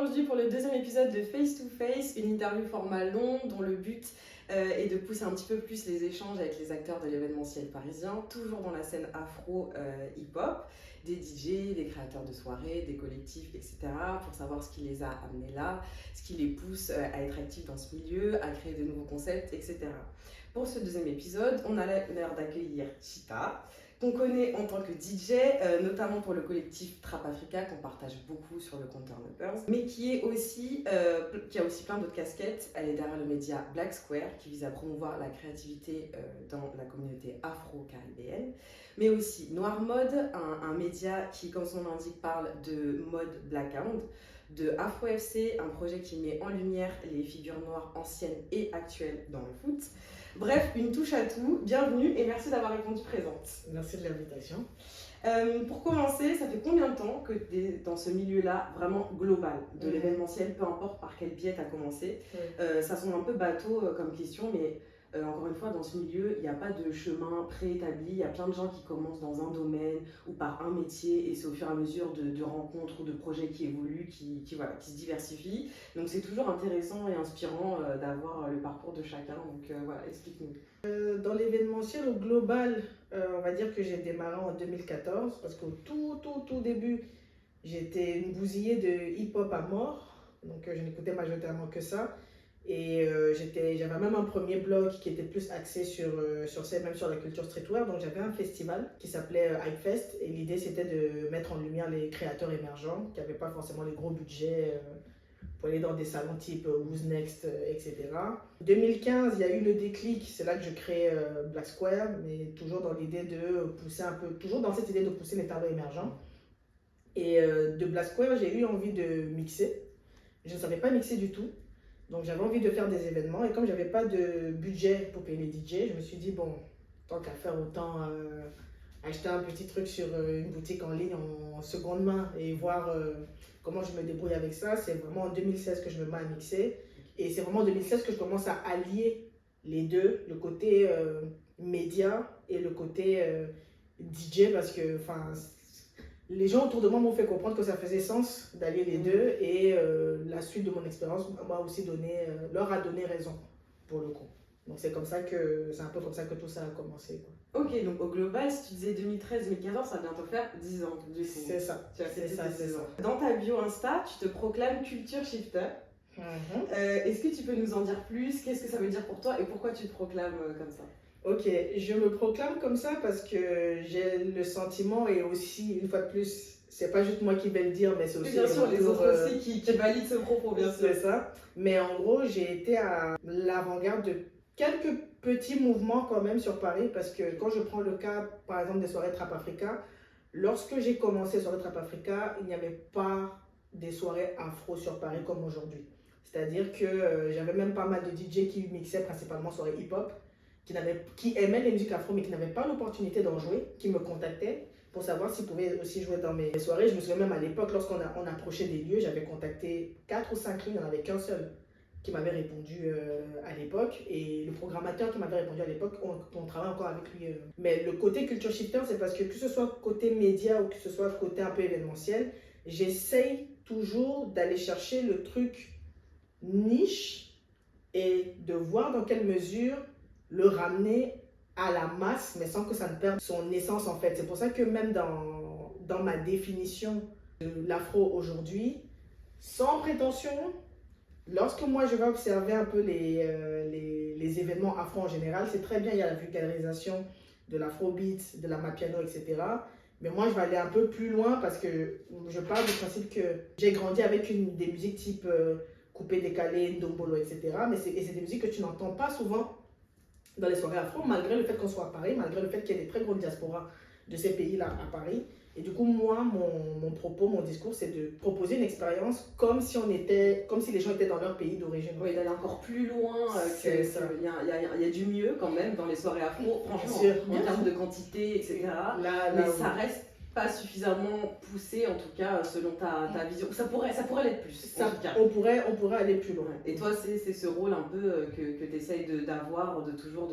aujourd'hui pour le deuxième épisode de Face to Face, une interview format long dont le but est de pousser un petit peu plus les échanges avec les acteurs de l'événementiel parisien, toujours dans la scène afro-hip-hop, des DJ, des créateurs de soirées, des collectifs, etc. pour savoir ce qui les a amenés là, ce qui les pousse à être actifs dans ce milieu, à créer de nouveaux concepts, etc. Pour ce deuxième épisode, on a l'honneur d'accueillir Chita, qu'on connaît en tant que DJ, notamment pour le collectif Trap Africa, qu'on partage beaucoup sur le compte Turn-Uppers, mais qui a aussi plein d'autres casquettes. Elle est derrière le média Black Square, qui vise à promouvoir la créativité dans la communauté afro-caribéenne, mais aussi Noir Mode, un média qui, comme son nom l'indique, parle de mode blackout, de Afro FC, un projet qui met en lumière les figures noires anciennes et actuelles dans le foot. Bref, une touche à tout. Bienvenue et merci d'avoir répondu présente. Merci de l'invitation. Pour commencer, ça fait combien de temps que tu es dans ce milieu-là, vraiment global, de l'événementiel, peu importe par quel biais tu as commencé? Ça semble un peu bateau comme question, mais encore une fois, dans ce milieu, il n'y a pas de chemin préétabli. Il y a plein de gens qui commencent dans un domaine ou par un métier, et c'est au fur et à mesure de rencontres ou de projets qui évoluent, qui se diversifient. Donc c'est toujours intéressant et inspirant d'avoir le parcours de chacun. Donc voilà, explique-nous. Dans l'événementiel au global, on va dire que j'ai démarré en 2014 parce qu'au tout début, j'étais une bousillée de hip-hop à mort. Donc je n'écoutais majoritairement que ça. Et j'avais même un premier blog qui était plus axé sur même sur la culture streetwear. Donc j'avais un festival qui s'appelait Hypefest. Et l'idée c'était de mettre en lumière les créateurs émergents qui n'avaient pas forcément les gros budgets pour aller dans des salons type Who's Next, etc. En 2015, il y a eu le déclic, c'est là que je crée Black Square, mais toujours dans l'idée de pousser un peu, toujours dans cette idée de pousser les talents émergents. Et de Black Square, j'ai eu envie de mixer. Je ne savais pas mixer du tout. Donc j'avais envie de faire des événements et comme j'avais pas de budget pour payer les DJ, je me suis dit bon, tant qu'à faire autant acheter un petit truc sur une boutique en ligne en seconde main et voir comment je me débrouille avec ça. C'est vraiment en 2016 que je me mets à mixer et c'est vraiment en 2016 que je commence à allier les deux, le côté média et le côté DJ parce que les gens autour de moi m'ont fait comprendre que ça faisait sens d'allier les deux et la suite de mon expérience m'a aussi leur a donné raison pour le coup. Donc c'est un peu comme ça que tout ça a commencé, quoi. Ok, donc au global, si tu disais 2013-2014, ça va bientôt faire 10 ans du coup. C'est ça. Tu as fait 10 ans. Dans ta bio Insta, tu te proclames culture shifter. Est-ce que tu peux nous en dire plus? Qu'est-ce que ça veut dire pour toi et pourquoi tu te proclames comme ça? Ok, je me proclame comme ça parce que j'ai le sentiment et aussi, une fois de plus, c'est pas juste moi qui vais le dire, mais c'est aussi bien sûr, les autres aussi qui valident ce propos, bien sûr. C'est ça. Mais en gros, j'ai été à l'avant-garde de quelques petits mouvements quand même sur Paris parce que quand je prends le cas, par exemple, des soirées Trap Africa, lorsque j'ai commencé les soirées Trap Africa, il n'y avait pas des soirées afro sur Paris comme aujourd'hui. C'est-à-dire que j'avais même pas mal de DJ qui mixaient principalement soirées hip-hop, qui aimaient les musiques afro mais qui n'avaient pas l'opportunité d'en jouer, qui me contactaient pour savoir s'ils pouvaient aussi jouer dans mes soirées. Je me souviens même à l'époque, lorsqu'on approchait des lieux, j'avais contacté 4 ou 5 lignes, il n'y en avait qu'un seul qui m'avait répondu à l'époque. Et le programmateur qui m'avait répondu à l'époque, on travaille encore avec lui. Mais le côté culture shifter, c'est parce que ce soit côté média ou que ce soit côté un peu événementiel, j'essaye toujours d'aller chercher le truc niche et de voir dans quelle mesure le ramener à la masse, mais sans que ça ne perde son essence en fait. C'est pour ça que même dans ma définition de l'afro aujourd'hui, sans prétention, lorsque moi je vais observer un peu les événements afro en général, c'est très bien, il y a la vulgarisation de l'afrobeat, de la mapiano, etc. Mais moi je vais aller un peu plus loin parce que je pars du principe que j'ai grandi avec des musiques type coupé, décalé, ndombolo, etc. Mais c'est des musiques que tu n'entends pas souvent dans les soirées afro, malgré le fait qu'on soit à Paris, malgré le fait qu'il y ait des très grosses diasporas de ces pays-là à Paris. Et du coup, moi, mon propos, mon discours, c'est de proposer une expérience comme si les gens étaient dans leur pays d'origine. Oui, d'aller encore plus loin. Il y a du mieux quand même dans les soirées afro, franchement, en termes de quantité, etc. Mais ça reste pas suffisamment poussé, en tout cas, selon ta vision. Ça pourrait l'être plus, en tout cas. On pourrait aller plus loin. Et toi, c'est ce rôle un peu que tu essayes d'avoir, toujours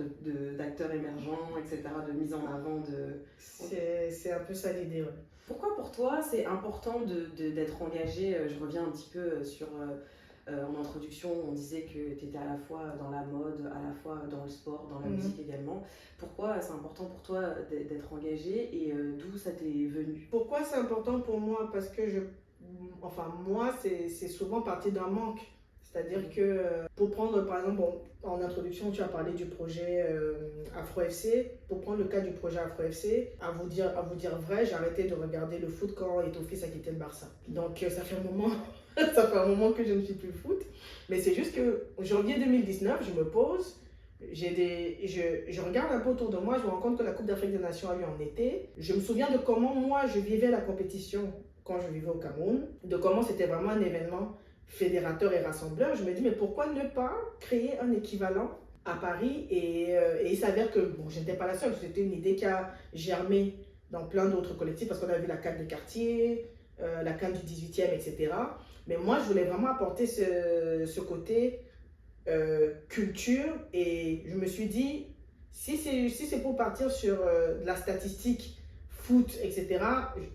d'acteurs émergents, etc., de mise en avant. C'est un peu ça l'idée, ouais. Pourquoi pour toi c'est important d'être engagé? Je reviens un petit peu sur... en introduction, on disait que tu étais à la fois dans la mode, à la fois dans le sport, dans la musique également. Pourquoi c'est important pour toi d'être engagé et d'où ça t'est venu? Pourquoi c'est important pour moi? Parce que moi, c'est souvent parti d'un manque. C'est-à-dire que, pour prendre par exemple, en introduction, tu as parlé du projet Afro FC. Pour prendre le cas du projet Afro FC, à vous dire vrai, j'ai arrêté de regarder le foot quand Eto'o-Fils a quitté le Barça. Donc ça fait un moment, ça fait un moment que je ne suis plus foot. Mais c'est juste que janvier 2019, je me pose, je regarde un peu autour de moi, je me rends compte que la Coupe d'Afrique des Nations a eu en été. Je me souviens de comment moi je vivais la compétition quand je vivais au Cameroun, de comment c'était vraiment un événement fédérateur et rassembleur. Je me dis, mais pourquoi ne pas créer un équivalent à Paris? Et il s'avère que, bon, je n'étais pas la seule, c'était une idée qui a germé dans plein d'autres collectifs, parce qu'on a vu la CAN des quartiers, la CAN du 18e, etc. Mais moi, je voulais vraiment apporter ce côté culture, et je me suis dit, si c'est pour partir sur de la statistique, foot, etc.,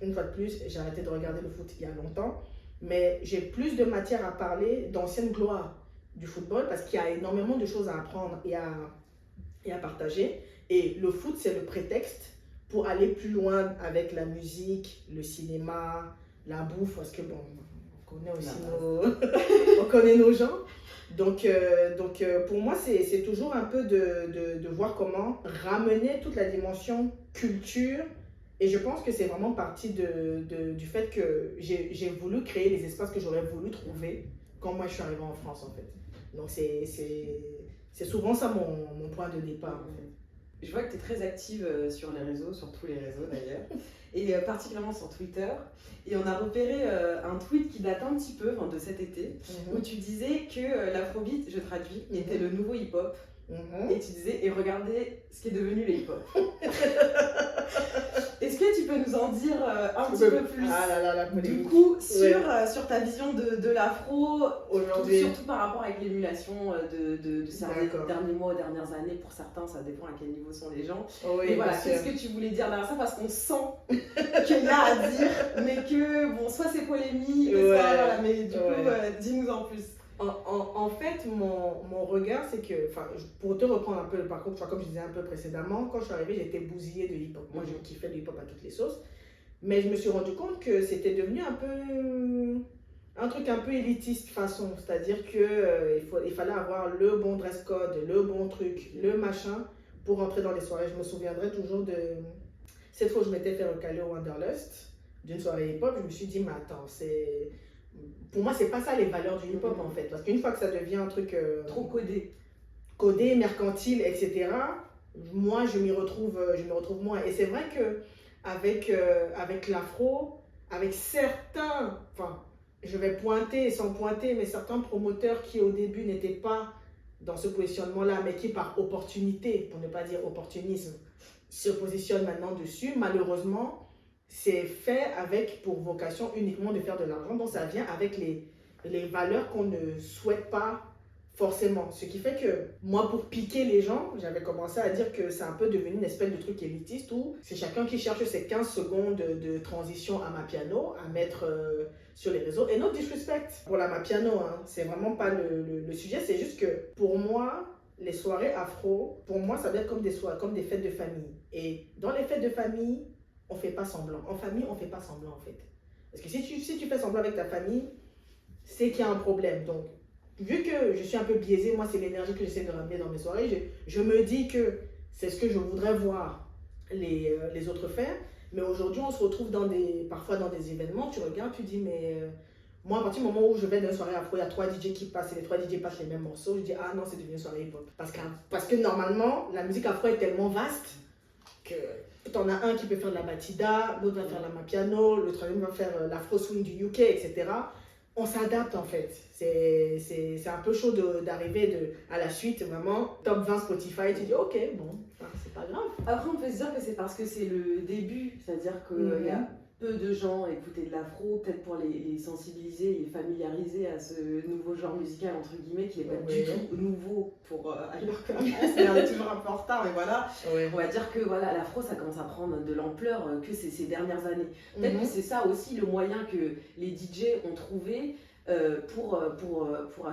une fois de plus, j'ai arrêté de regarder le foot il y a longtemps. Mais j'ai plus de matière à parler d'anciennes gloires du football, parce qu'il y a énormément de choses à apprendre et à partager. Et le foot, c'est le prétexte pour aller plus loin avec la musique, le cinéma, la bouffe, parce que bon, on connaît aussi on connaît nos gens. Donc pour moi, c'est toujours un peu de voir comment ramener toute la dimension culture. Et je pense que c'est vraiment parti du fait que j'ai voulu créer les espaces que j'aurais voulu trouver quand moi je suis arrivée en France, en fait. Donc c'est souvent ça mon point de départ, en fait. Je vois que tu es très active sur les réseaux, sur tous les réseaux d'ailleurs, et particulièrement sur Twitter. Et on a repéré un tweet qui date un petit peu de cet été, où tu disais que l'afrobeat, je traduis, était le nouveau hip-hop. Et tu disais, et regardez ce qui est devenu le hip-hop. Est-ce que tu peux nous en dire un petit peu plus du coup sur ta vision de l'afro aujourd'hui, surtout par rapport avec l'émulation de ces derniers mois ou dernières années? Pour certains, ça dépend à quel niveau sont les gens. Mais voilà, qu'est-ce que tu voulais dire derrière ça? Parce qu'on sent qu'il y a à dire, mais que bon, soit c'est polémique, soit voilà, mais du coup, dis-nous en plus. En fait, mon regard, c'est que, pour te reprendre un peu le parcours, comme je disais un peu précédemment, quand je suis arrivée, j'étais bousillée de hip-hop. Moi, je kiffais le hip-hop à toutes les sauces. Mais je me suis rendu compte que c'était devenu un truc un peu élitiste façon. C'est-à-dire qu'il fallait avoir le bon dress code, le bon truc, le machin pour rentrer dans les soirées. Je me souviendrai toujours de cette fois où je m'étais fait recaler au Wanderlust d'une soirée hip-hop. Je me suis dit, mais attends, pour moi, c'est pas ça les valeurs du hip-hop, en fait. Parce qu'une fois que ça devient un truc trop codé, mercantile, etc., moi, je m'y retrouve moins. Et c'est vrai qu'avec l'afro, avec certains, je vais pointer sans pointer, mais certains promoteurs qui au début n'étaient pas dans ce positionnement-là, mais qui par opportunité, pour ne pas dire opportunisme, se positionnent maintenant dessus, malheureusement, c'est fait avec pour vocation uniquement de faire de l'argent. Donc ça vient avec les valeurs qu'on ne souhaite pas forcément. Ce qui fait que moi, pour piquer les gens, j'avais commencé à dire que c'est un peu devenu une espèce de truc élitiste où c'est chacun qui cherche ses 15 secondes de transition à Mapiano à mettre sur les réseaux. Et no disrespect pour la Mapiano, hein. C'est vraiment pas le sujet. C'est juste que pour moi, les soirées afro, pour moi, ça doit être comme des fêtes de famille. Et dans les fêtes de famille, on fait pas semblant. En famille, on fait pas semblant, en fait. Parce que si tu fais semblant avec ta famille, c'est qu'il y a un problème. Donc, vu que je suis un peu biaisée, moi, c'est l'énergie que j'essaie de ramener dans mes soirées. Je me dis que c'est ce que je voudrais voir les autres faire. Mais aujourd'hui, on se retrouve parfois dans des événements. Tu regardes, tu dis, mais moi, à partir du moment où je vais dans une soirée afro, il y a 3 DJ qui passent et les 3 DJ passent les mêmes morceaux. Je dis, ah non, c'est devenu une soirée hip-hop. Parce que normalement, la musique afro est tellement vaste que t'en as un qui peut faire de la batida, l'autre va faire la mapiano, le troisième va faire l'afro swing du UK, etc. on s'adapte en fait. C'est un peu chaud d'arriver à la suite, vraiment, top 20 Spotify, tu dis ok, bon, enfin, c'est pas grave. Après, on peut se dire que c'est parce que c'est le début, c'est-à-dire qu'il y a peu de gens écoutaient de l'afro, peut-être pour les sensibiliser et familiariser à ce nouveau genre musical, entre guillemets, qui n'est pas du tout nouveau pour alors que on est toujours un peu en retard, mais voilà. On va dire que voilà, l'afro, ça commence à prendre de l'ampleur que ces dernières années. Peut-être que c'est ça aussi le moyen que les DJ ont trouvé pour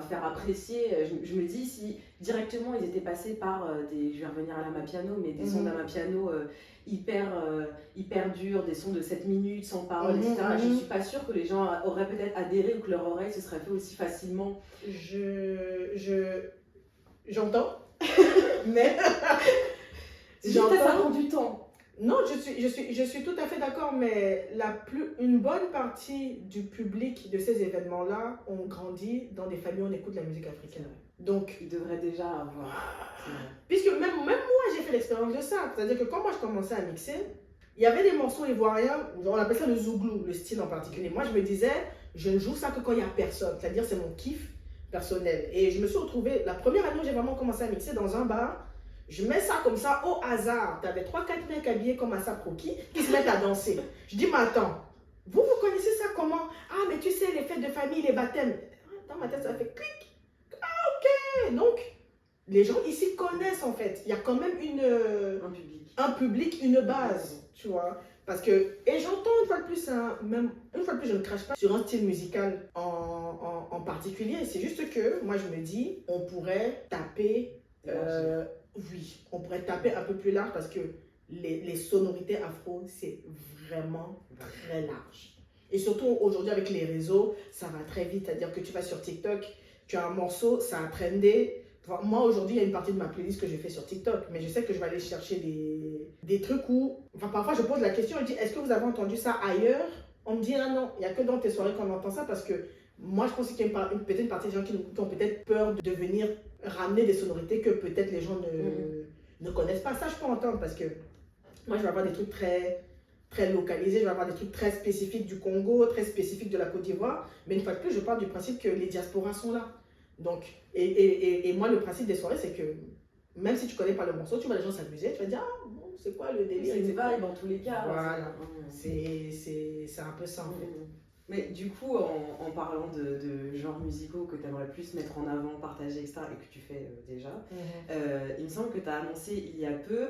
faire apprécier. Je me dis, si directement ils étaient passés par je vais revenir à l'Amapiano, mais des sons d'Amapiano hyper durs, des sons de 7 minutes sans parole, etc. Je ne suis pas sûre que les gens auraient peut-être adhéré ou que leur oreille se serait fait aussi facilement. J'entends, mais ça prend du temps. Non, je suis tout à fait d'accord, mais une bonne partie du public de ces événements-là ont grandi dans des familles où on écoute la musique africaine. Donc, ils devraient déjà avoir. Puisque même moi, j'ai fait l'expérience de ça. C'est-à-dire que quand moi, je commençais à mixer, il y avait des morceaux ivoiriens, on appelle ça le zouglou, le style en particulier. Moi, je me disais, je ne joue ça que quand il n'y a personne. C'est-à-dire, c'est mon kiff personnel. Et je me suis retrouvée, la première année où j'ai vraiment commencé à mixer dans un bar, je mets ça comme ça au hasard. Tu avais 3-4 mecs habillés comme Asap Rocky qui se mettent à danser. Je dis, mais attends, vous connaissez ça comment? Ah, mais tu sais, les fêtes de famille, les baptêmes. Dans ma tête, ça fait clic. Ah, ok. Donc, les gens ici connaissent en fait. Il y a quand même un public, une base, tu vois. Parce que, et j'entends une fois de plus, je ne crache pas sur un style musical en particulier. C'est juste que, moi je me dis, on pourrait taper, oui, on pourrait taper un peu plus large parce que les sonorités afro, c'est vraiment très large. Et surtout aujourd'hui avec les réseaux, ça va très vite. C'est-à-dire que tu vas sur TikTok, tu as un morceau, ça a trendé. Moi, aujourd'hui, il y a une partie de ma playlist que j'ai fait sur TikTok, mais je sais que je vais aller chercher des trucs où... Enfin, parfois, je pose la question, je dis, est-ce que vous avez entendu ça ailleurs? On me dit, ah non, il n'y a que dans tes soirées qu'on entend ça, parce que moi, je pense qu'il y a peut-être une partie des gens qui ont peut-être peur de venir ramener des sonorités que peut-être les gens ne connaissent pas. Ça, je peux entendre, parce que moi, je vais avoir des trucs très localisés, je vais avoir des trucs très spécifiques du Congo, très spécifiques de la Côte d'Ivoire, mais une fois de plus, je parle du principe que les diasporas sont là. Donc, et moi, le principe des soirées, c'est que même si tu connais pas le morceau, tu vois les gens s'amuser, tu vas dire, ah bon, c'est quoi le délire? C'est pareil dans tous les cas. Voilà, c'est un peu ça en fait. Mais du coup, en parlant de genres musicaux que tu aimerais plus mettre en avant, partager, etc., et que tu fais déjà, il me semble que tu as annoncé il y a peu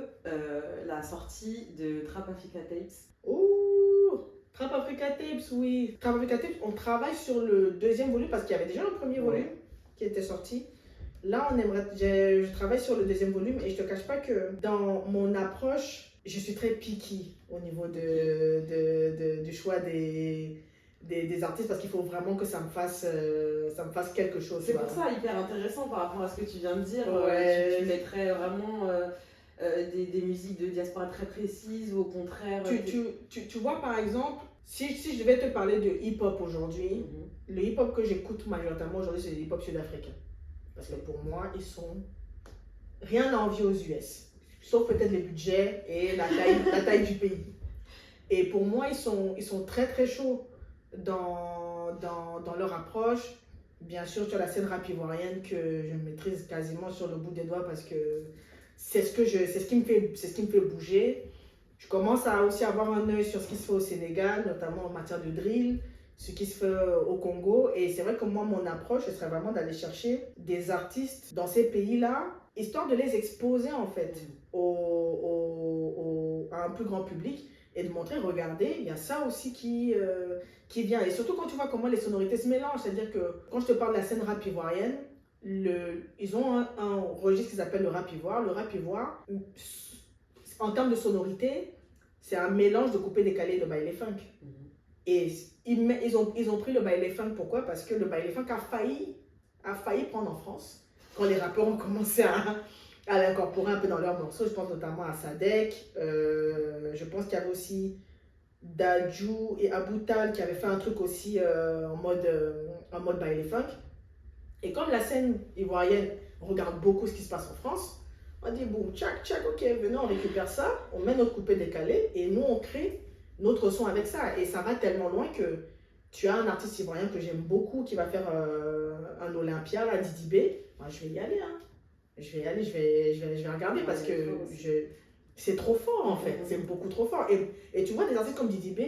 la sortie de Trap Africa Tapes. Ouh, Trap Africa Tapes, oui. Trap Africa Tapes, on travaille sur le deuxième volume parce qu'il y avait déjà un premier volume qui était sorti. Là, je travaille sur le deuxième volume et je te cache pas que dans mon approche, je suis très picky au niveau du choix des artistes parce qu'il faut vraiment que ça me fasse quelque chose. C'est pour ça hyper intéressant par rapport à ce que tu viens de dire. Tu mettrais vraiment des musiques de diaspora très précises ou au contraire... Tu vois par exemple, si je devais te parler de hip-hop aujourd'hui, le hip-hop que j'écoute majoritairement aujourd'hui, c'est le hip-hop sud-africain. Parce que pour moi, ils sont rien à envier aux US. Sauf peut-être les budgets et la taille du pays. Et pour moi, ils sont très très chauds dans leur approche. Bien sûr, tu as la scène rap ivoirienne que je maîtrise quasiment sur le bout des doigts parce que c'est ce qui me fait bouger. Je commence à aussi avoir un œil sur ce qui se fait au Sénégal, notamment en matière de drill, ce qui se fait au Congo. Et c'est vrai que moi, mon approche, ce serait vraiment d'aller chercher des artistes dans ces pays-là, histoire de les exposer en fait à un plus grand public et de montrer, regardez, il y a ça aussi qui vient. Et surtout quand tu vois comment les sonorités se mélangent, c'est-à-dire que quand je te parle de la scène rap ivoirienne, ils ont un registre qu'ils appellent le rap ivoire. Le rap ivoire, en termes de sonorité, c'est un mélange de coupé-décalé et de baile funk. Et ils ont pris le baile funk, pourquoi? Parce que le baile funk a failli prendre en France quand les rappeurs ont commencé à l'incorporer un peu dans leurs morceaux. Je pense notamment à Sadek, je pense qu'il y avait aussi Dadju et Aboutal qui avaient fait un truc aussi en mode baile funk. Et comme la scène ivoirienne regarde beaucoup ce qui se passe en France, on dit boum, tchac, tchac, ok, venez, on récupère ça, on met notre coupé décalé et nous on crée notre son avec ça. Et ça va tellement loin que Tu as un artiste ivoirien que j'aime beaucoup qui va faire un Olympia, là, Didi B. Moi, je vais y aller. Hein. Je vais y aller, je vais regarder parce que c'est trop fort en fait. C'est beaucoup trop fort. Et tu vois, des artistes comme Didi B,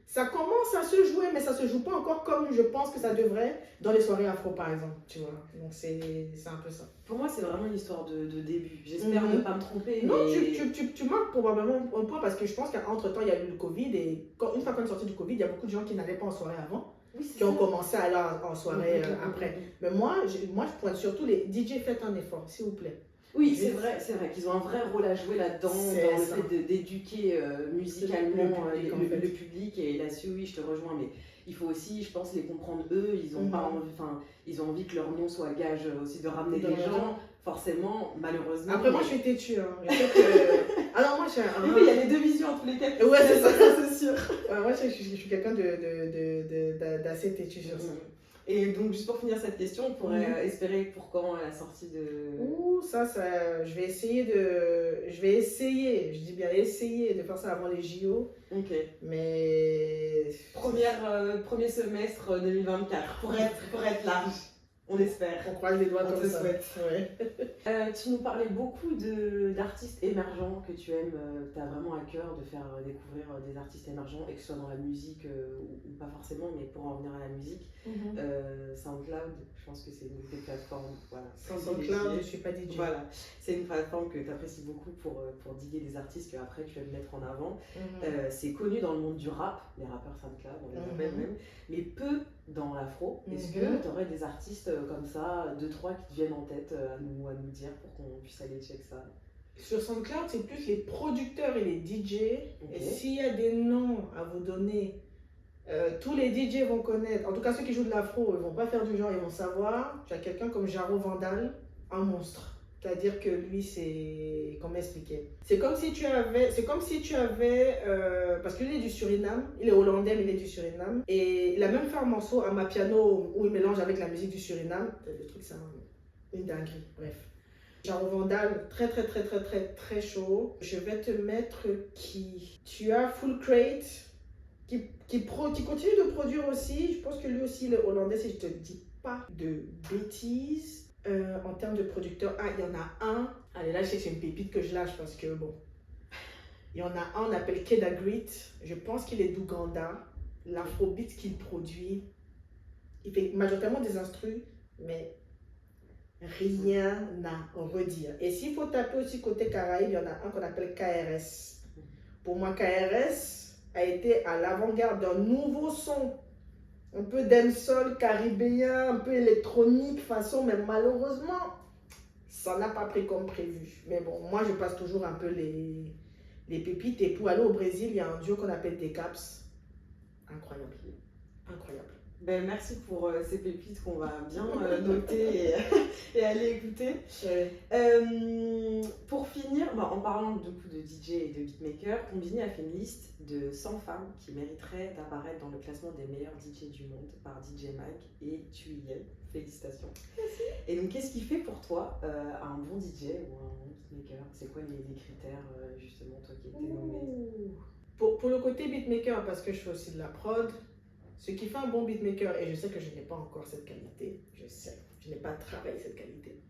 ça commence à se jouer, mais ça se joue pas encore comme je pense que ça devrait dans les soirées afro par exemple. Tu vois, donc c'est un peu ça. Pour moi, c'est vraiment une histoire de début. J'espère ne pas me tromper. Non, mais... tu marques probablement un point parce que je pense qu'entre-temps, il y a eu le Covid et une fois qu'on est sorti du Covid, il y a beaucoup de gens qui n'allaient pas en soirée avant. Oui, qui ont commencé à aller en soirée après. Mais moi, je pointe surtout les DJ, faites un effort, s'il vous plaît. Oui, c'est vrai qu'ils ont un vrai rôle à jouer là-dedans, dans le fait d'éduquer musicalement le public. Et là-dessus, oui, je te rejoins. Mais il faut aussi, je pense, les comprendre eux. Ils ont pas envie, ils ont envie que leur nom soit gage aussi de ramener des gens. Forcément, malheureusement. Après, moi, je suis têtue. Hein. Je sais que... Alors, moi, je suis il y a les deux visions en tous les cas. Ouais, c'est ça, c'est sûr. Ouais, moi, je suis quelqu'un d'assez têtu sur ça. Et donc, juste pour finir cette question, on pourrait espérer pour quand la sortie de... Ouh, ça, je vais essayer, je dis bien essayer de faire ça avant les JO. Ok. Mais... Premier semestre 2024, pour être large. On espère. On croise les doigts comme ça. Souhaite. Ouais. Tu nous parlais beaucoup d'artistes émergents que tu aimes. Tu as vraiment à cœur de faire découvrir des artistes émergents, et que ce soit dans la musique ou pas forcément, mais pour en revenir à la musique. SoundCloud, je pense que c'est une des plateformes. Voilà. SoundCloud, je ne suis pas DJ. Voilà. C'est une plateforme que tu apprécies beaucoup pour diguer des artistes qu'après tu aimes mettre en avant. C'est connu dans le monde du rap, les rappeurs SoundCloud, on les appelle même, mais peu dans l'afro. Est-ce que tu aurais des artistes comme ça, 2-3 qui te viennent en tête à nous dire pour qu'on puisse aller check ça? Sur SoundCloud, c'est plus les producteurs et les DJ. Et s'il y a des noms à vous donner, tous les DJ vont connaître. En tout cas, ceux qui jouent de l'afro, ils vont pas faire du genre, ils vont savoir. Tu as quelqu'un comme Jaro Vandal, un monstre. C'est-à-dire que lui, c'est... Comment expliquer? C'est comme si tu avais... parce qu'il est du Suriname. Il est hollandais, mais il est du Suriname. Et il a même fait un morceau à Mapiano où il mélange avec la musique du Suriname. Le truc, c'est une dinguerie. Bref. Jaro Vandal, très chaud. Je vais te mettre qui? Tu as Full Crate, qui continue de produire aussi. Je pense que lui aussi, il est hollandais, si je te dis pas de bêtises. En termes de producteurs, il y en a un. Allez, là, je sais que c'est une pépite que je lâche parce que bon. Il y en a un, on appelle Keda Grit. Je pense qu'il est d'Ouganda. L'afrobeat qu'il produit, il fait majoritairement des instrus, mais rien à redire. Et s'il faut taper aussi côté Caraïbes, il y en a un qu'on appelle KRS. Pour moi, KRS a été à l'avant-garde d'un nouveau son. Un peu dancehall caribéen, un peu électronique façon, mais malheureusement, ça n'a pas pris comme prévu. Mais bon, moi je passe toujours un peu les pépites. Et pour aller au Brésil, il y a un duo qu'on appelle Decaps. Incroyable. Incroyable. Ben, merci pour ces pépites qu'on va bien noter et aller écouter. Pour finir, en parlant du coup de DJ et de beatmaker, Combini a fait une liste de 100 femmes qui mériteraient d'apparaître dans le classement des meilleurs DJ du monde par DJ Mag, et tu y es. Félicitations. Merci. Et donc, qu'est-ce qui fait pour toi un bon DJ ou un bon beatmaker? C'est quoi les critères justement, toi qui étais nommé? Pour le côté beatmaker, parce que je fais aussi de la prod, ce qui fait un bon beatmaker, et je sais que je n'ai pas encore cette qualité, je sais, je n'ai pas travaillé cette qualité,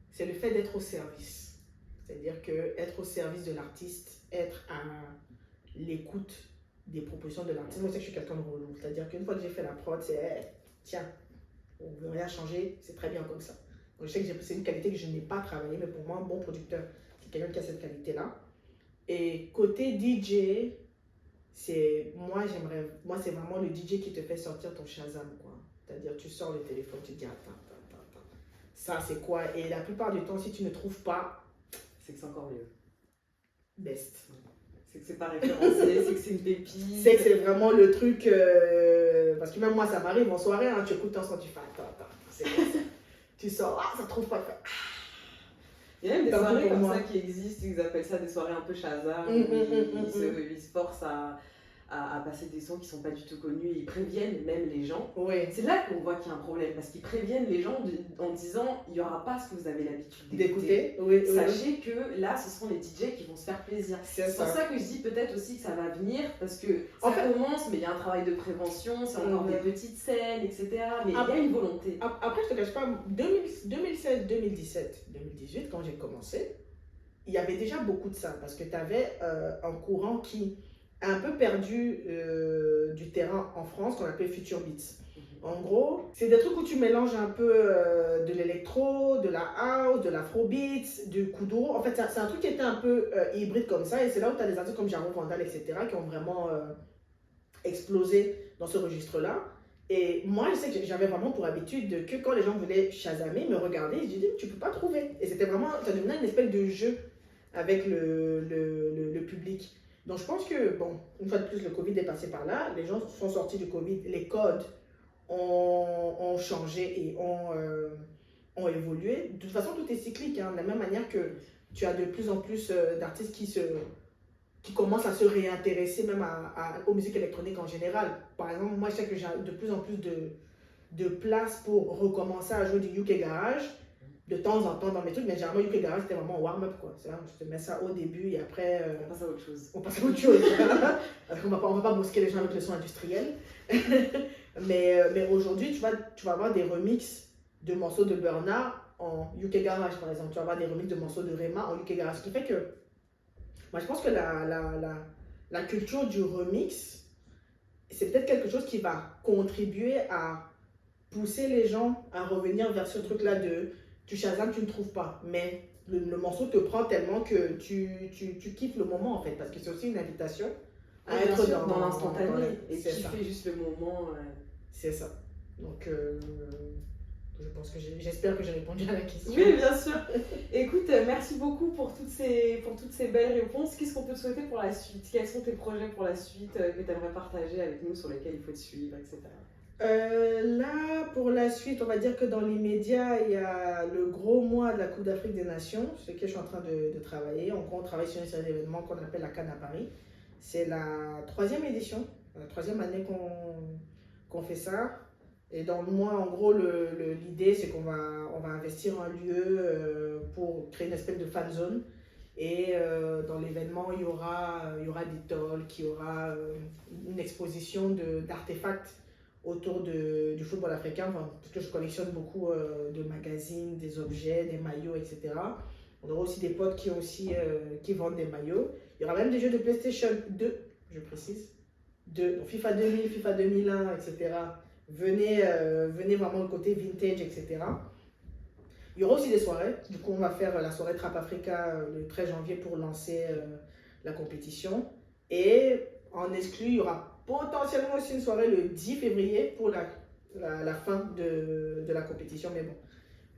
c'est le fait d'être au service. C'est-à-dire que être au service de l'artiste, être à l'écoute des propositions de l'artiste. Moi, je sais que je suis quelqu'un de relou. C'est-à-dire qu'une fois que j'ai fait la prod, c'est tiens, on ne veut rien changer, c'est très bien comme ça. Donc, je sais que c'est une qualité que je n'ai pas travaillée, mais pour moi, un bon producteur, c'est quelqu'un qui a cette qualité-là. Et côté DJ, moi c'est vraiment le DJ qui te fait sortir ton Shazam, quoi. C'est-à-dire tu sors le téléphone, tu te dis attends, ça c'est quoi? Et la plupart du temps, si tu ne trouves pas, c'est que c'est encore mieux. Best. C'est que c'est pas référencé, c'est que c'est une pépite. C'est que c'est vraiment le truc, parce que même moi ça m'arrive en soirée, hein, tu écoutes un son, tu fais attends, c'est quoi ça? Tu sors, ça trouve pas. Il y a même des soirées comme ça qui existent, ils appellent ça des soirées un peu Shazam, ils se forcent à à passer des sons qui sont pas du tout connus, et ils préviennent même les gens. Ouais. C'est là qu'on voit qu'il y a un problème, parce qu'ils préviennent les gens en disant il n'y aura pas ce que vous avez l'habitude d'écouter. Oui, Sachez que là, ce sont les DJ qui vont se faire plaisir. C'est pour ça que je dis peut-être aussi que ça va venir, parce que ça commence, mais il y a un travail de prévention, c'est encore des petites scènes, etc. Mais il y a une volonté. Après, je te cache pas, 2016, 2017, 2018, quand j'ai commencé, il y avait déjà beaucoup de ça, parce que tu avais un courant qui a un peu perdu du terrain en France, qu'on appelle Future Beats. En gros, c'est des trucs où tu mélanges un peu de l'électro, de la house, de l'afrobeat, du kuduro. En fait, c'est un truc qui était un peu hybride comme ça, et c'est là où tu as des artistes comme Jaro Vandal, etc., qui ont vraiment explosé dans ce registre-là. Et moi, je sais que j'avais vraiment pour habitude que quand les gens voulaient chasamer, me regarder, je disais, tu peux pas trouver. Et c'était vraiment, ça devenait une espèce de jeu avec le public. Donc je pense que, bon, une fois de plus, le Covid est passé par là, les gens sont sortis du Covid, les codes ont changé et ont évolué. De toute façon, tout est cyclique, hein, de la même manière que tu as de plus en plus d'artistes qui commencent à se réintéresser même aux musiques électroniques en général. Par exemple, moi, je sais que j'ai de plus en plus de place pour recommencer à jouer du UK Garage de temps en temps dans mes trucs, mais généralement, UK Garage, c'était vraiment warm-up, quoi. Je te mets ça au début et après... on passe à autre chose. On passe à autre chose. Parce qu'on va pas brusquer les gens avec le son industriel. mais aujourd'hui, tu vas avoir des remixes de morceaux de Burna en UK Garage, par exemple. Tu vas avoir des remixes de morceaux de Rema en UK Garage. Ce qui fait que moi, je pense que la culture du remix, c'est peut-être quelque chose qui va contribuer à pousser les gens à revenir vers ce truc-là de tu Shazam, tu ne trouves pas. Mais le morceau te prend tellement que tu kiffes le moment, en fait. Parce que c'est aussi une invitation à être dans l'instantané. Et kiffer juste le moment. C'est ça. Donc, je pense que j'espère que j'ai répondu à la question. Oui, bien sûr. Écoute, merci beaucoup pour toutes ces belles réponses. Qu'est-ce qu'on peut te souhaiter pour la suite? Quels sont tes projets pour la suite que tu aimerais partager avec nous, sur lesquels il faut te suivre, etc. Là, pour la suite, on va dire que dans l'immédiat, il y a le gros mois de la Coupe d'Afrique des Nations, sur lequel je suis en train de travailler. En gros, on travaille sur une série d'événements qu'on appelle la CAN à Paris. C'est la 3e édition, la 3e année qu'on fait ça. Et dans le mois, en gros, l'idée, c'est qu'on va investir un lieu pour créer une espèce de fan zone. Et dans l'événement, il y aura des talks, il y aura une exposition d'artefacts autour du football africain, parce que je collectionne beaucoup de magazines, des objets, des maillots, etc. On aura aussi des potes qui vendent des maillots. Il y aura même des jeux de PlayStation 2, je précise, donc FIFA 2000, FIFA 2001, etc. Venez vraiment le côté vintage, etc. Il y aura aussi des soirées. Du coup, on va faire la soirée Trap Africa le 13 janvier pour lancer la compétition. Et en exclu, il y aura potentiellement aussi une soirée le 10 février pour la fin de la compétition. Mais bon,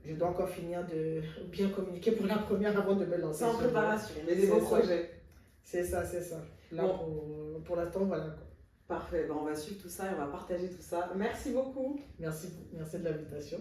je dois encore finir de bien communiquer pour la première avant de me lancer. C'est en préparation, mais des beaux projets. C'est ça. Là, bon. pour l'instant, voilà. Parfait, on va suivre tout ça et on va partager tout ça. Merci beaucoup. Merci de l'invitation.